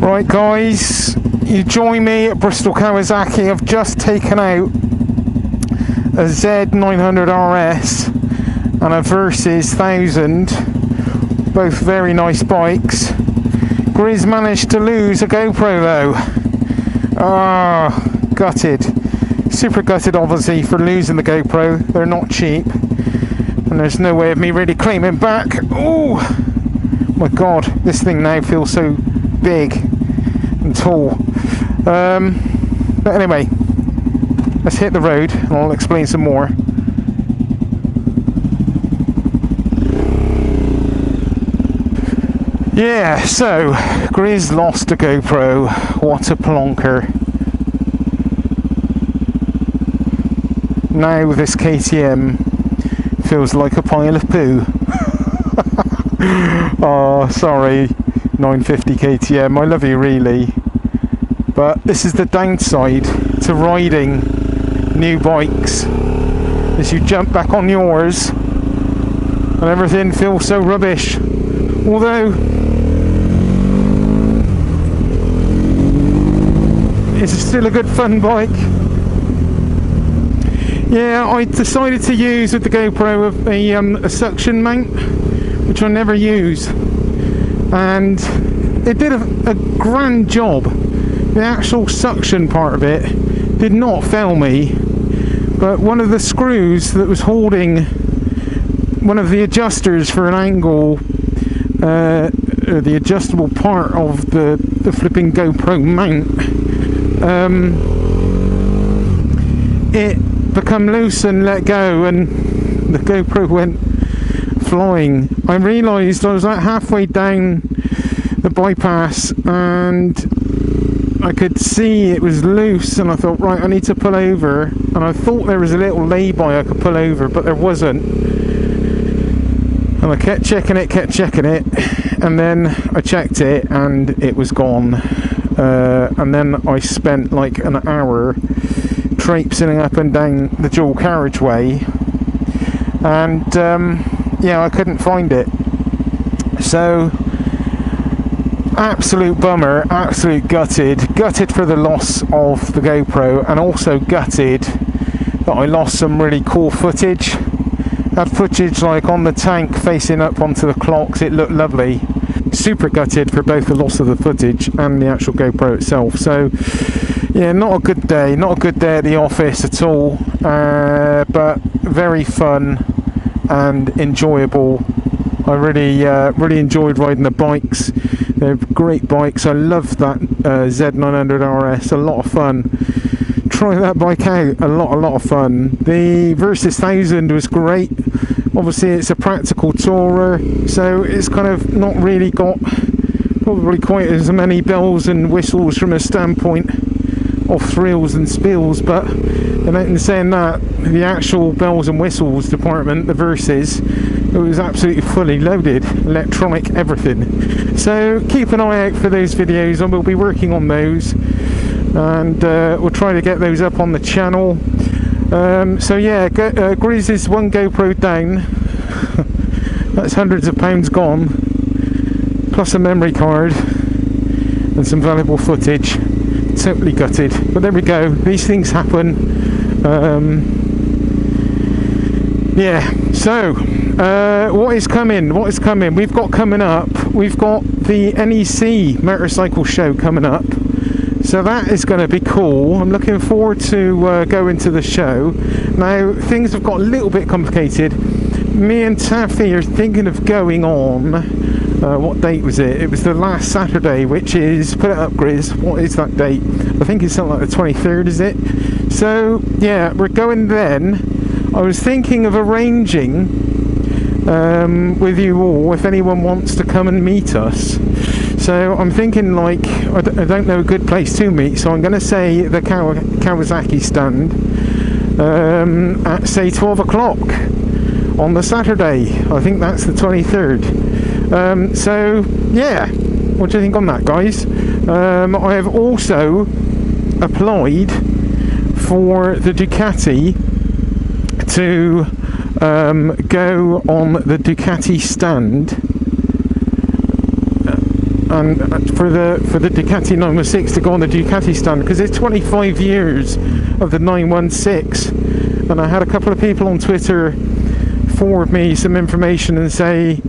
Right guys, you join me at Bristol Kawasaki. I've just taken out a Z900RS and a Versys 1000, both very nice bikes. Grizz managed to lose a GoPro though. Ah, gutted. Super gutted obviously for losing the GoPro. They're not cheap and there's no way of me really claiming back. Oh my god, this thing now feels so big and tall. But anyway, let's hit the road and I'll explain some more. Yeah, so Grizz lost a GoPro. What a plonker. Now this KTM feels like a pile of poo. Oh, sorry 950 KTM, I love you really. But this is the downside to riding new bikes, as you jump back on yours and everything feels so rubbish. Although it's still a good fun bike. Yeah, I decided to use with the GoPro a suction mount, which I never use, and it did a grand job. The actual suction part of it did not fail me, but one of the screws that was holding one of the adjusters for an angle, the adjustable part of the flipping GoPro mount, it become loose and let go and the GoPro went flying. I realised I was like halfway down the bypass and I could see it was loose, and I thought, right, I need to pull over, and I thought there was a little lay-by I could pull over, but there wasn't, and I kept checking it, and then I checked it and it was gone. And then I spent like an hour traipsing up and down the dual carriageway, and yeah, I couldn't find it. So absolute bummer, absolute gutted for the loss of the GoPro, and also gutted that I lost some really cool footage. Had footage like on the tank facing up onto the clocks, it looked lovely. Super gutted for both the loss of the footage and the actual GoPro itself. So yeah, not a good day at the office at all, but very fun and enjoyable. I really enjoyed riding the bikes. They're great bikes. I love that Z900RS, a lot of fun. Try that bike out, a lot of fun. The Versys 1000 was great. Obviously it's a practical tourer, so it's kind of not really got probably quite as many bells and whistles from a standpoint of thrills and spills, but in saying that, the actual bells and whistles department, the Versys, it was absolutely fully loaded, electronic everything. So keep an eye out for those videos, and we'll be working on those, and we'll try to get those up on the channel. So yeah, Grizz is one GoPro down. That's hundreds of pounds gone, plus a memory card and some valuable footage. Totally gutted, but there we go, these things happen. Yeah, so what is coming? We've got coming up, we've got the NEC motorcycle show coming up, so that is going to be cool. I'm looking forward to going to the show. Now things have got a little bit complicated. Me and Taffy are thinking of going on, what date was it? It was the last Saturday, which is, put it up Grizz, what is that date? I think it's something like the 23rd, is it? So yeah, we're going then. I was thinking of arranging with you all if anyone wants to come and meet us. So I'm thinking, like, I don't know a good place to meet, so I'm going to say the Kawasaki stand at say 12 o'clock on the Saturday. I think that's the 23rd. So yeah, what do you think on that, guys? I have also applied for the Ducati to go on the Ducati stand and for the Ducati 916 to go on the Ducati stand, because it's 25 years of the 916. And I had a couple of people on Twitter forward me some information and say,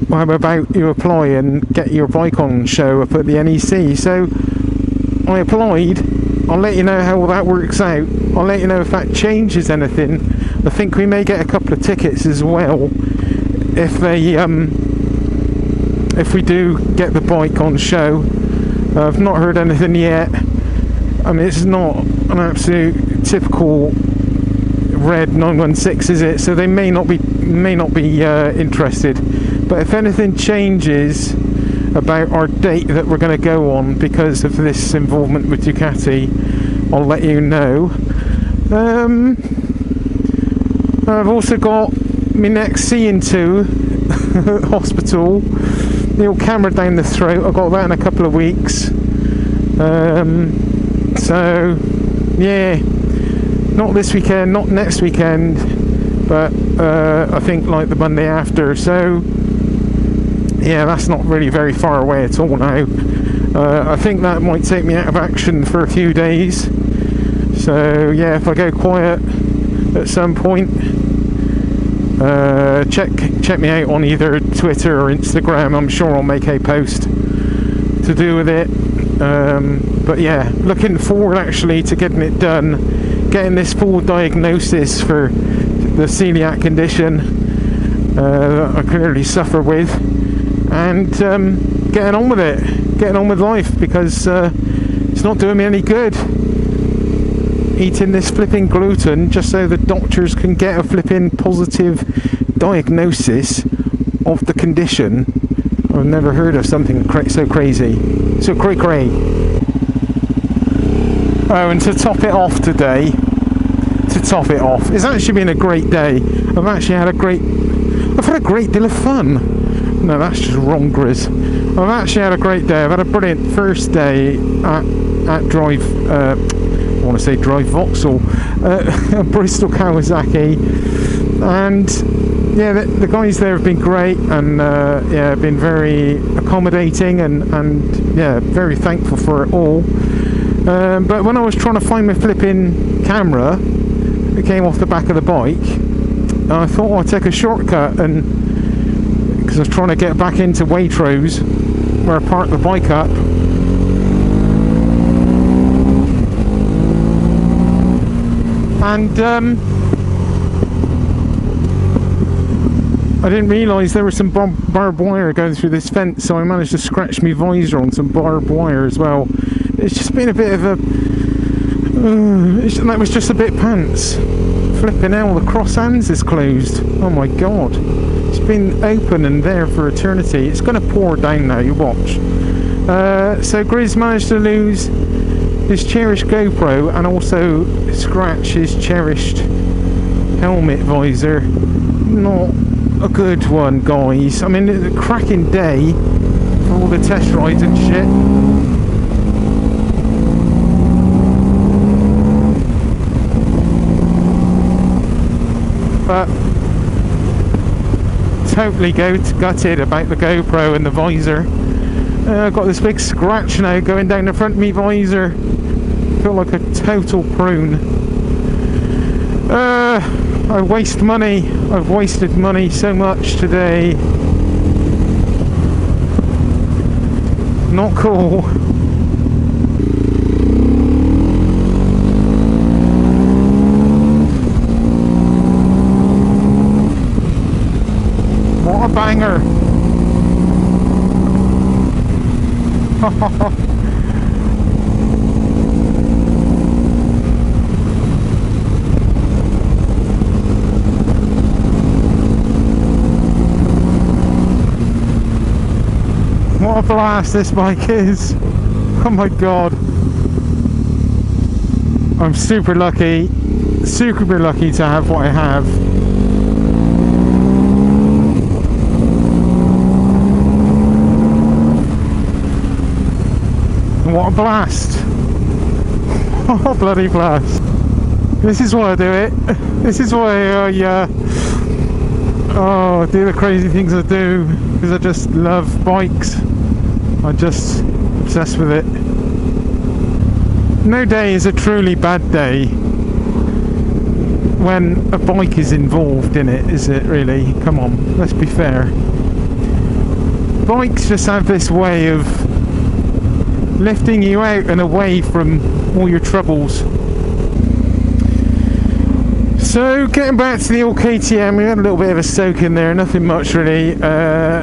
well, how about you apply and get your bike on show up at the NEC? So I applied. I'll let you know how that works out. I'll let you know if that changes anything. I think we may get a couple of tickets as well if we do get the bike on show. I've not heard anything yet. I mean, it's not an absolute typical red 916, is it? So they may not be interested. But if anything changes about our date that we're going to go on because of this involvement with Ducati, I'll let you know. I've also got my next seeing to hospital, the old camera down the throat. I've got that in a couple of weeks. So yeah, not this weekend, not next weekend, but I think like the Monday after. So yeah, that's not really very far away at all now. I think that might take me out of action for a few days. So yeah, if I go quiet at some point, check me out on either Twitter or Instagram. I'm sure I'll make a post to do with it. But yeah, looking forward actually to getting it done, getting this full diagnosis for the celiac condition that I clearly suffer with, and getting on with it, getting on with life, because it's not doing me any good eating this flipping gluten just so the doctors can get a flipping positive diagnosis of the condition. I've never heard of something so crazy, so cray. Oh, and to top it off today, it's actually been a great day. I've had a great deal of fun. No, that's just wrong, Grizz. I've actually had a great day. I've had a brilliant first day at Drive Vauxhall, Bristol Kawasaki, and yeah, the guys there have been great, and yeah, been very accommodating, and yeah, very thankful for it all. But when I was trying to find my flipping camera that came off the back of the bike, I thought I'd take a shortcut, and because I was trying to get back into Waitrose where I parked the bike up. And I didn't realise there was some barbed wire going through this fence, so I managed to scratch my visor on some barbed wire as well. It's just been a bit of a... that was just a bit pants. Flipping hell, the cross hands is closed. Oh my god. It's been open and there for eternity. It's going to pour down now, you watch. So Grizz managed to lose his cherished GoPro and also scratch his cherished helmet visor. Not a good one, guys. I mean, it's a cracking day for all the test rides and shit. But totally gutted about the GoPro and the visor. I've got this big scratch now going down the front of my visor. Feel like a total prune. I waste money. I've wasted money so much today. Not cool. What a banger. What a blast this bike is. Oh my god. I'm super lucky to have what I have. What a blast. What a bloody blast. This is why I do it. This is why I do the crazy things I do, because I just love bikes. I'm just obsessed with it. No day is a truly bad day when a bike is involved in it, is it really? Come on, let's be fair. Bikes just have this way of lifting you out and away from all your troubles. So getting back to the old KTM, we had a little bit of a soak in there, nothing much really.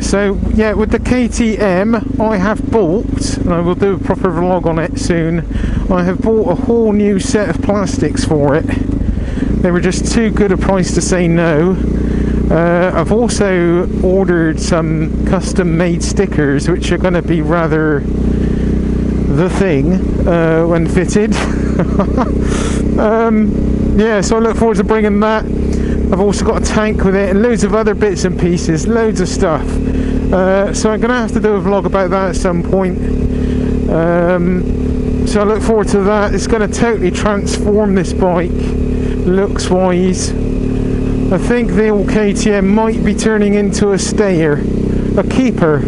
So yeah, with the KTM I have bought, and I will do a proper vlog on it soon, I have bought a whole new set of plastics for it. They were just too good a price to say no. I've also ordered some custom made stickers which are going to be rather the thing when fitted. Yeah, so I look forward to bringing that. I've also got a tank with it and loads of other bits and pieces, loads of stuff. So I'm going to have to do a vlog about that at some point. So I look forward to that. It's going to totally transform this bike, looks wise. I think the old KTM might be turning into a stayer, a keeper.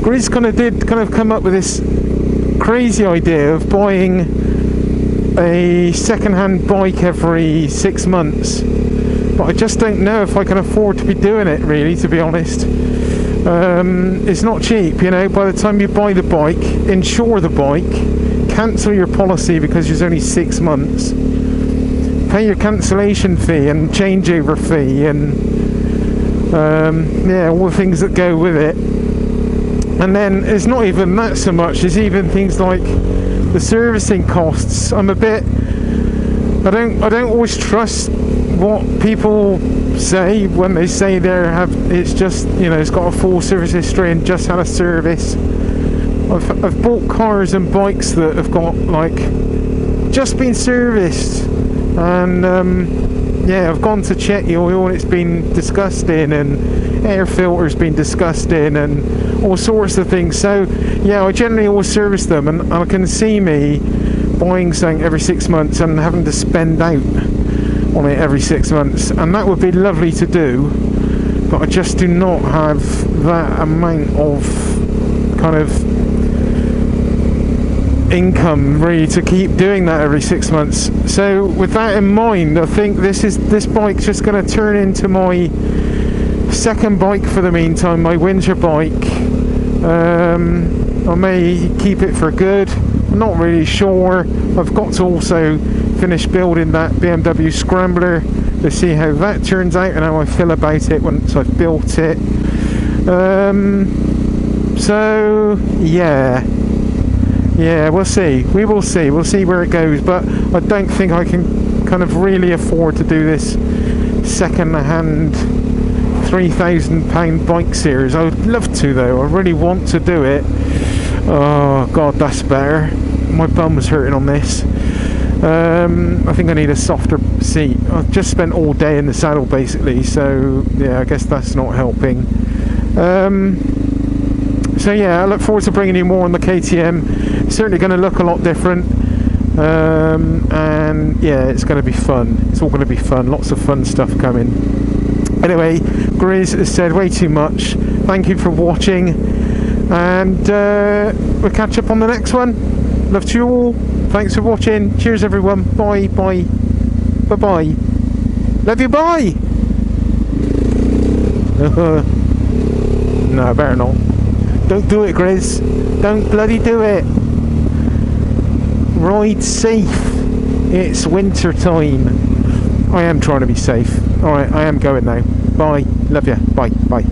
Grizz did come up with this crazy idea of buying a second-hand bike every 6 months, but I just don't know if I can afford to be doing it, really, to be honest. It's not cheap, you know. By the time you buy the bike, insure the bike, cancel your policy because it's only 6 months, pay your cancellation fee and changeover fee and yeah, all the things that go with it. And then it's not even that so much, it's even things like the servicing costs. I'm a bit, I don't always trust what people say when they say it's just, you know, it's got a full service history and just had a service. I've bought cars and bikes that have got like just been serviced, and yeah, I've gone to check the oil and it's been disgusting, and air filter's been disgusting, and all sorts of things. So yeah, I generally always service them, and I can see me buying something every 6 months and having to spend out on it every 6 months, and that would be lovely to do, but I just do not have that amount of kind of income really to keep doing that every 6 months. So with that in mind, I think this bike's just going to turn into my second bike for the meantime, my winter bike. I may keep it for good, I'm not really sure. I've got to also finish building that BMW Scrambler to see how that turns out and how I feel about it once I've built it. So yeah, we'll see. We'll see where it goes, but I don't think I can kind of really afford to do this second-hand £3,000 bike series. I would love to though, I really want to do it. Oh god, that's better. My bum was hurting on this. I think I need a softer seat. I've just spent all day in the saddle basically, so yeah, I guess that's not helping. So yeah, I look forward to bringing you more on the KTM. It's certainly going to look a lot different, and yeah, it's going to be fun. It's all going to be fun, lots of fun stuff coming. Anyway, Grizz has said way too much. Thank you for watching, and we'll catch up on the next one. Love to you all. Thanks for watching. Cheers everyone. Bye bye. Bye bye. Love you. Bye. No, better not. Don't do it, Grizz. Don't bloody do it. Ride safe. It's winter time. I am trying to be safe. Alright, I am going now. Bye. Love you. Bye. Bye.